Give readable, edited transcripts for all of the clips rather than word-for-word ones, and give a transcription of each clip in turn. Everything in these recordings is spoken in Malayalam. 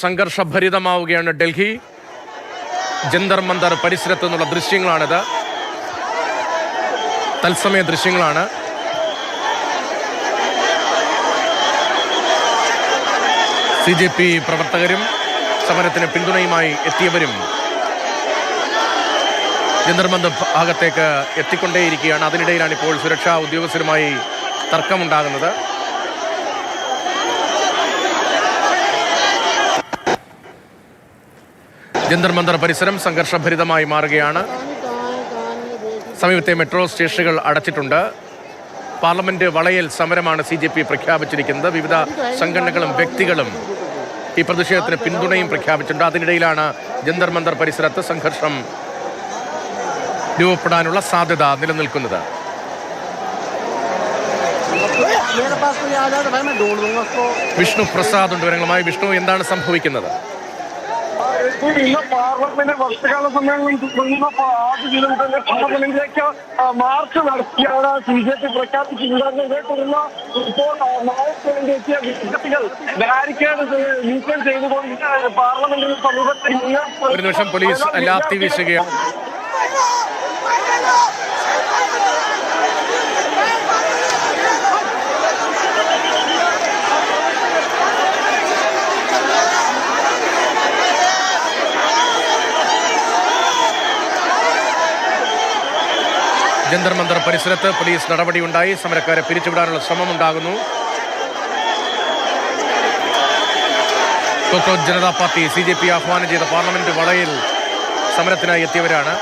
സംഘർഷഭരിതമാവുകയാണ് ഡൽഹി. ജന്തർ മന്ദർ പരിസരത്തു നിന്നുള്ള ദൃശ്യങ്ങളാണിത്. തത്സമയ ദൃശ്യങ്ങളാണ്. CJP പ്രവർത്തകരും സമരത്തിന് പിന്തുണയുമായി എത്തിയവരും ജന്തർ മന്ദർ ഭാഗത്തേക്ക് എത്തിക്കൊണ്ടേയിരിക്കുകയാണ്. അതിനിടയിലാണ് ഇപ്പോൾ സുരക്ഷാ ഉദ്യോഗസ്ഥരുമായി തർക്കമുണ്ടാകുന്നത്. ജന്തർ മന്ദർ പരിസരം സംഘർഷഭരിതമായി മാറുകയാണ്. സമീപത്തെ മെട്രോ സ്റ്റേഷനുകൾ അടച്ചിട്ടുണ്ട്. പാർലമെന്റ് വളയൽ സമരമാണ് CJP പ്രഖ്യാപിച്ചിരിക്കുന്നത്. വിവിധ സംഘടനകളും വ്യക്തികളും ഈ പ്രതിഷേധത്തിന് പിന്തുണയും പ്രഖ്യാപിച്ചിട്ടുണ്ട്. അതിനിടയിലാണ് ജന്തർ മന്ദർ പരിസരത്ത് സംഘർഷം രൂപപ്പെടാനുള്ള സാധ്യത നിലനിൽക്കുന്നത്. വിഷ്ണു പ്രസാദ് ഉണ്ട് വിവരങ്ങളുമായി. വിഷ്ണു, എന്താണ് സംഭവിക്കുന്നത്? ഇന്ന് പാർലമെന്റ് വർഷകാല സമ്മേളനം തുടങ്ങുന്ന ആദ്യ ദിനം തന്നെ പാർലമെന്റിലേക്ക് മാർച്ച് നടത്തിയാണ് CJP പ്രഖ്യാപിച്ചിട്ടുണ്ടായിരുന്നത്. ഇതേ തുടർന്ന് ഇപ്പോൾ മാർച്ച് എത്തിയ വിദ്യാർത്ഥികൾ ബാരിക്കേഡ് നീക്കം ചെയ്തുകൊണ്ട് പാർലമെന്റിന് സമീപത്ത് ഒരു നിമിഷം, പോലീസ് ലാത്തി വീശുകയാണ്. ജന്തർ മന്ദർ പരിസരത്ത് പോലീസ് നടപടിയുണ്ടായി. സമരക്കാരെ പിരിച്ചുവിടാനുള്ള ശ്രമമുണ്ടാകുന്നു. കോക്രോച്ച് ജനതാ പാർട്ടി CJP ആഹ്വാനം ചെയ്ത പാർലമെന്റ് വളയിൽ സമരത്തിനായി എത്തിയവരാണ്.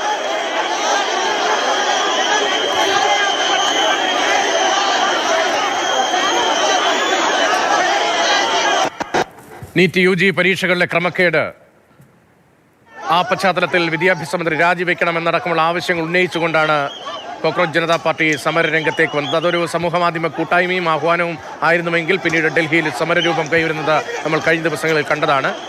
നീറ്റ് UG പരീക്ഷകളിലെ ക്രമക്കേട്, ആ പശ്ചാത്തലത്തിൽ വിദ്യാഭ്യാസ മന്ത്രി രാജിവെക്കണമെന്നടക്കമുള്ള ആവശ്യങ്ങൾ ഉന്നയിച്ചുകൊണ്ടാണ് കോക്രോച്ച് ജനതാ പാർട്ടി സമരരംഗത്തേക്ക് വന്നത്. അതൊരു സമൂഹമാധ്യമ കൂട്ടായ്മയും ആഹ്വാനവും ആയിരുന്നുവെങ്കിൽ പിന്നീട് ഡൽഹിയിൽ സമരരൂപം കൈവരുന്നത് നമ്മൾ കഴിഞ്ഞ ദിവസങ്ങളിൽ കണ്ടതാണ്.